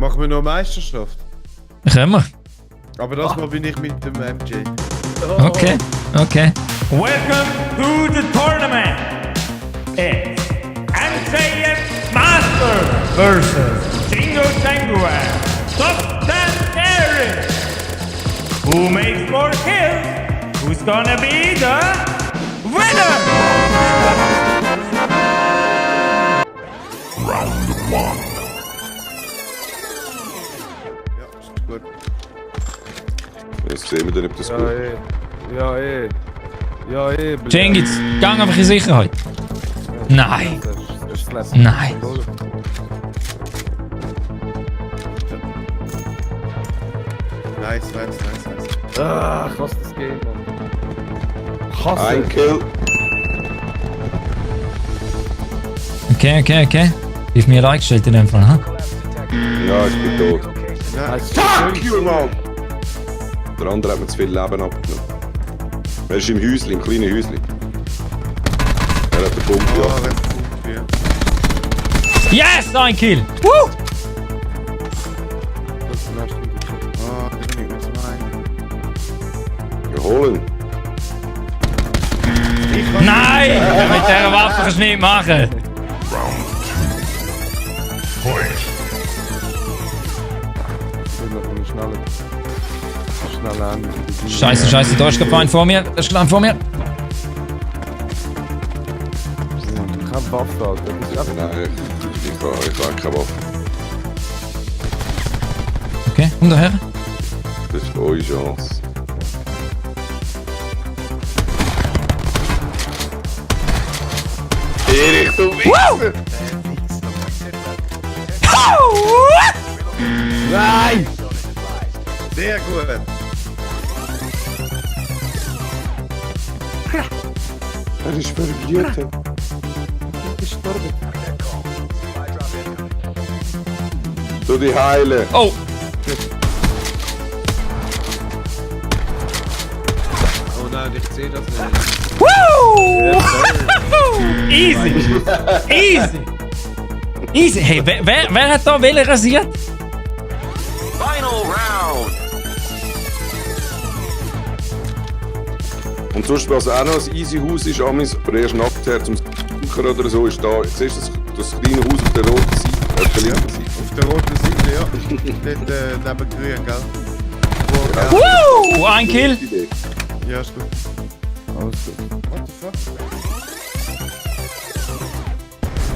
Machen wir noch Meisterschaft? Können wir. Aber das mal bin ich mit dem MJ. Okay, okay. Welcome to the tournament. It's MJF Master versus Jingo Tanguan. Top 10 Eric. Who makes more kills? Who's gonna be the winner? Round 1. Ja, ist gut. Jetzt sehen wir dann, ob das gut ist. Ja, eh. Cengiz, gang einfach in Sicherheit. Nein. Nein. Nice. Ah, ich hasse das Game, Mann. Ein Kill. Okay. Ist mir eingestellt in dem Fall, ha? Ja, ich bin tot. Nice. Fuck you, Mann! Der andere hat mir zu viel Leben abgenommen. Er ist im Häuschen, im kleinen Häuschen. Er hat den Punkt, Ah, ja. wenn es gut wäre. Yes, ein Kill! Woo! Ah, da bin ich mit zwei. Wir holen. Nein! Mit dieser Waffe kannst du nicht machen. Fight. Schnell an. Scheiße, da ist gerade ein vor mir. Da ist ein vor mir. Kein Waffe, Alter. Das ist einfach... Nein, ich habe keine Waffe. Okay, komm daher. Das ist eure Chance. Erich, du Wichser! Nein! Sehr gut. Er ist verwirrt. Du die Heile. Oh! Oh nein, ich sehe das nicht. Woo! Easy! Hey, wer hat da welche rasiert? Und sonst, was auch noch ein easy Haus ist, Amis, aber erst nachher zum Bunker oder so, ist da, siehst du das kleine Haus auf der roten Seite? Auf der linken Seite. Auf der roten Seite, ja. Dort neben grün, gell? Woo! Ein Kill! Ja, ist gut. Alles gut. What the fuck?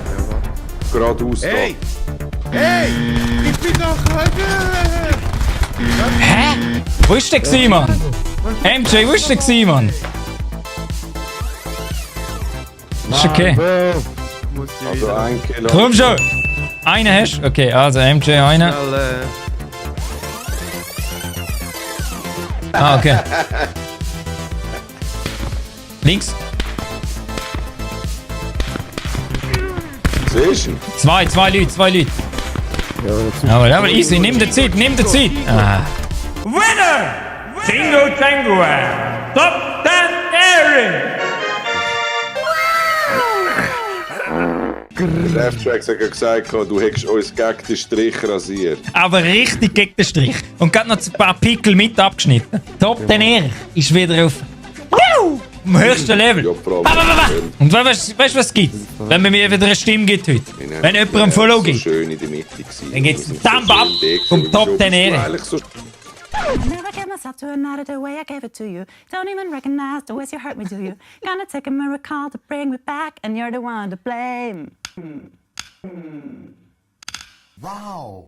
Ja, warte. Geradeaus da. Hey! Ich bin doch heute! Hä? Wo ist der gewesen, Mann? MJ, wo ist der gewesen, Mann? Ist okay. Muss ich Also wieder ein Kill. Komm schon! Einen hast du? Okay, also MJ einen. schnell, Ah, okay. Links. Siehst du ihn? Zwei Leute. Aber easy, nimm die Zeit. Ah. Winner! Jingo Tanguan. Top 10 Eric. Der F-Tracks hat ja gesagt, du hättest uns gegen den Strich rasiert. Aber richtig gegen den Strich. Und gerade noch ein paar Pickel mit abgeschnitten. Top den Erich ist wieder auf am höchsten Level. Ja, vor allem. Und weißt du, was es gibt? Wenn man mir wieder eine Stimme gibt heute. Wenn jemand ein Follow so gibt, schön in der Mitte gewesen. dann gibt es Wir einen sind so Thumb up schön dick, vom aber Top wieso 10 bist du Erich. eigentlich so Never get myself to another the way I gave it to you. Don't even recognize the ways you hurt me, do you? Gonna take a miracle to bring me back, and you're the one to blame. Wow.